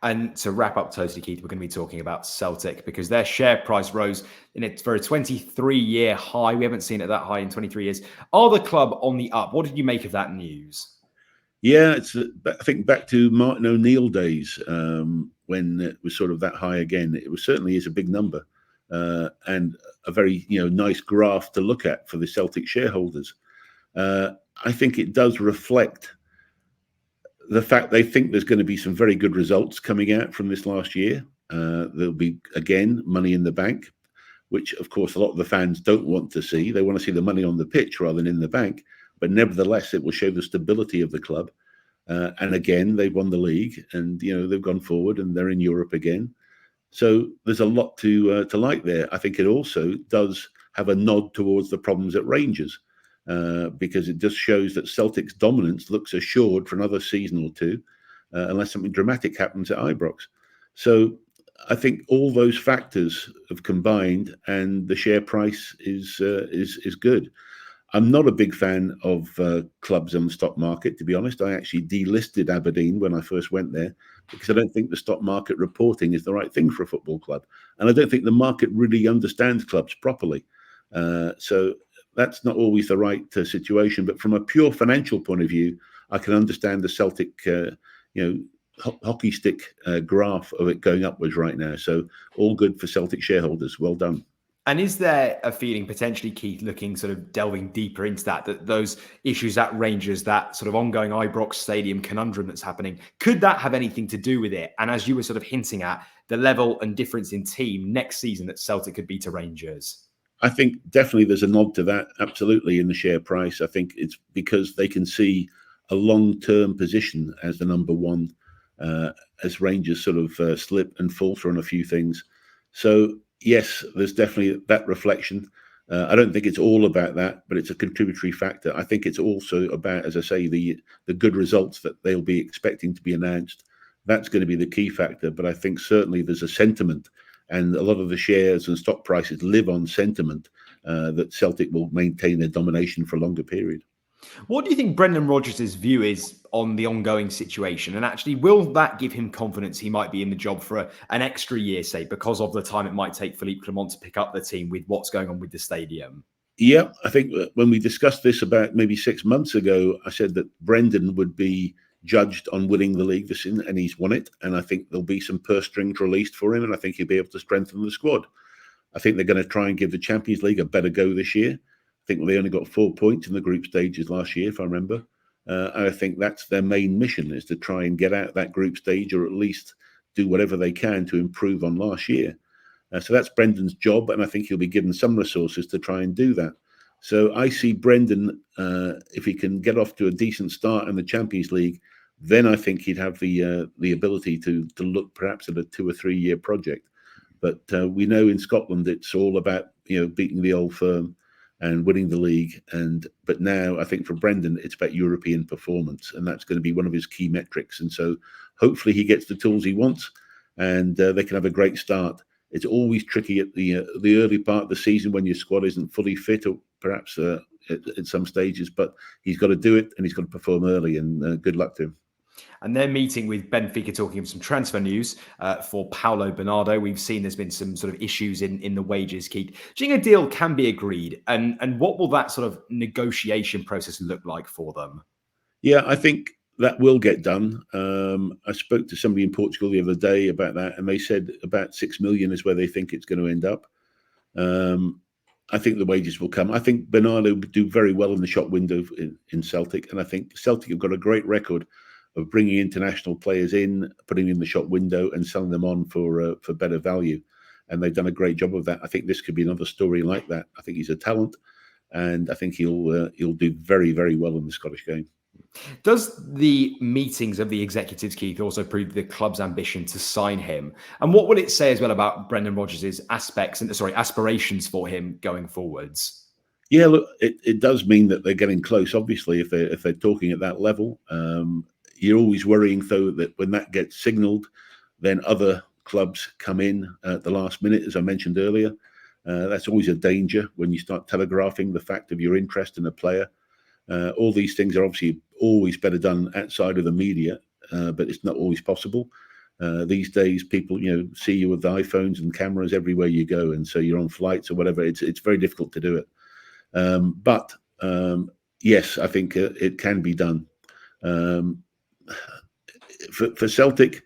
And to wrap up totally, Keith, we're going to be talking about Celtic because their share price rose for a 23-year high. We haven't seen it that high in 23 years. Are the club on the up? What did you make of that news? Yeah, I think back to Martin O'Neill days when it was sort of that high again. It certainly is a big number and a very nice graph to look at for the Celtic shareholders. I think it does reflect the fact they think there's going to be some very good results coming out from this last year. There'll be, again, money in the bank, which, of course, a lot of the fans don't want to see. They want to see the money on the pitch rather than in the bank. But nevertheless, it will show the stability of the club. And again, they've won the league and, they've gone forward and they're in Europe again. So there's a lot to like there. I think it also does have a nod towards the problems at Rangers. Because it just shows that Celtic's dominance looks assured for another season or two, unless something dramatic happens at Ibrox. So I think all those factors have combined, and the share price is good. I'm not a big fan of clubs on the stock market, to be honest. I actually delisted Aberdeen when I first went there because I don't think the stock market reporting is the right thing for a football club, and I don't think the market really understands clubs properly. So that's not always the right situation. But from a pure financial point of view, I can understand the Celtic, hockey stick graph of it going upwards right now. So all good for Celtic shareholders. Well done. And is there a feeling potentially, Keith, looking sort of delving deeper into that those issues at Rangers, that sort of ongoing Ibrox Stadium conundrum that's happening, could that have anything to do with it? And as you were sort of hinting at, the level and difference in team next season that Celtic could be to Rangers? I think definitely there's a nod to that, absolutely, in the share price. I think it's because they can see a long-term position as the number one, as Rangers sort of slip and falter on a few things. So, yes, there's definitely that reflection. I don't think it's all about that, but it's a contributory factor. I think it's also about, as I say, the good results that they'll be expecting to be announced. That's going to be the key factor. But I think certainly there's a sentiment, and a lot of the shares and stock prices live on sentiment that Celtic will maintain their domination for a longer period. What do you think Brendan Rodgers' view is on the ongoing situation? And actually, will that give him confidence he might be in the job for an extra year, say, because of the time it might take Philippe Clement to pick up the team with what's going on with the stadium? Yeah, I think when we discussed this about maybe 6 months ago, I said that Brendan would be judged on winning the league this season, and he's won it. And I think there'll be some purse strings released for him, and I think he'll be able to strengthen the squad. I think they're going to try and give the Champions League a better go this year. I think they only got 4 points in the group stages last year, if I remember. And I think that's their main mission, is to try and get out that group stage, or at least do whatever they can to improve on last year. So that's Brendan's job, and I think he'll be given some resources to try and do that. So I see Brendan, if he can get off to a decent start in the Champions League, then I think he'd have the ability to look perhaps at a 2 or 3 year project. But we know in Scotland it's all about beating the old firm and winning the league. But now I think for Brendan it's about European performance, and that's going to be one of his key metrics. And so hopefully he gets the tools he wants, and they can have a great start. It's always tricky at the early part of the season when your squad isn't fully fit, or perhaps at some stages. But he's got to do it, and he's got to perform early. And good luck to him. And they're meeting with Benfica, talking of some transfer news for Paulo Bernardo. We've seen there's been some sort of issues in the wages, Keith. Do you think a deal can be agreed? And what will that sort of negotiation process look like for them? Yeah, I think that will get done. I spoke to somebody in Portugal the other day about that, and they said about 6 million is where they think it's going to end up. I think the wages will come. I think Bernardo would do very well in the shop window in Celtic, and I think Celtic have got a great record of bringing international players in, putting them in the shop window, and selling them on for better value. And they've done a great job of that. I think this could be another story like that. I think he's a talent, and I think he'll do very, very well in the Scottish game. Does the meetings of the executives, Keith, also prove the club's ambition to sign him? And what will it say as well about Brendan Rodgers' aspirations for him going forwards? Yeah, look, it does mean that they're getting close. Obviously, if they're talking at that level, you're always worrying though that when that gets signalled, then other clubs come in at the last minute, as I mentioned earlier. That's always a danger when you start telegraphing the fact of your interest in a player. All these things are obviously always better done outside of the media, but it's not always possible. These days, people see you with the iPhones and cameras everywhere you go, and so you're on flights or whatever. It's very difficult to do it. But yes, I think it can be done. For Celtic,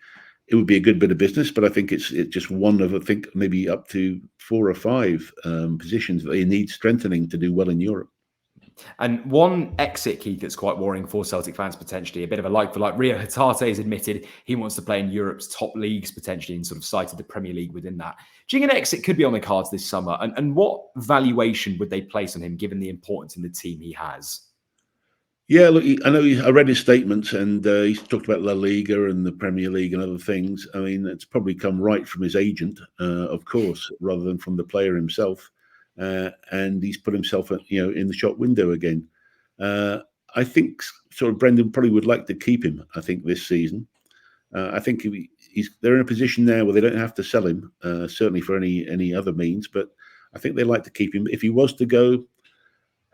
it would be a good bit of business, but I think it's just one of, I think, maybe up to 4 or 5 positions that they need strengthening to do well in Europe. And one exit, Keith, that's quite worrying for Celtic fans potentially, a bit of a like for like. Reo Hatate has admitted he wants to play in Europe's top leagues potentially, and sort of cited the Premier League within that. Do you think an exit could be on the cards this summer? And what valuation would they place on him given the importance in the team he has? Yeah, look, I read his statements, and he's talked about La Liga and the Premier League and other things. I mean, it's probably come right from his agent, of course, rather than from the player himself. And he's put himself, in the shop window again. I think sort of Brendan probably would like to keep him. I think this season, I think they're in a position now where they don't have to sell him, certainly for any other means. But I think they like to keep him. If he was to go,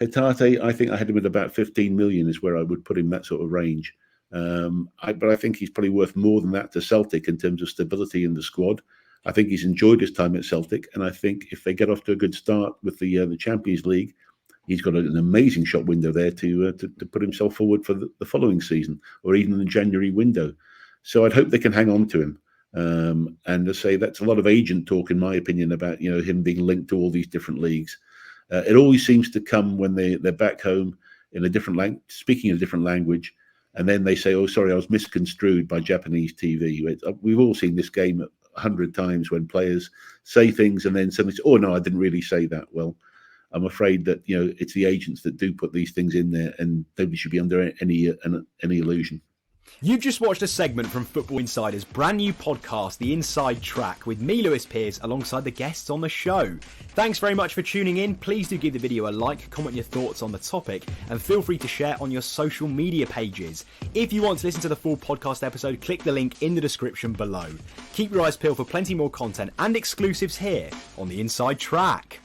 Hatate, I think I had him at about 15 million is where I would put him, that sort of range. But I think he's probably worth more than that to Celtic in terms of stability in the squad. I think he's enjoyed his time at Celtic, and I think if they get off to a good start with the Champions League, he's got an amazing shop window there to put himself forward for the following season, or even in the January window. So I'd hope they can hang on to him. And to say that's a lot of agent talk, in my opinion, about him being linked to all these different leagues. It always seems to come when they're back home in a different speaking a different language, and then they say, "Oh, sorry, I was misconstrued by Japanese TV." We've all seen this game 100 times when players say things and then suddenly say, "Oh no, I didn't really say that." Well, I'm afraid that it's the agents that do put these things in there, and nobody should be under any illusion. You've just watched a segment from Football Insider's brand new podcast, The Inside Track, with me, Lewis Pearce, alongside the guests on the show. Thanks very much for tuning in. Please do give the video a like, comment your thoughts on the topic, and feel free to share on your social media pages. If you want to listen to the full podcast episode, click the link in the description below. Keep your eyes peeled for plenty more content and exclusives here on The Inside Track.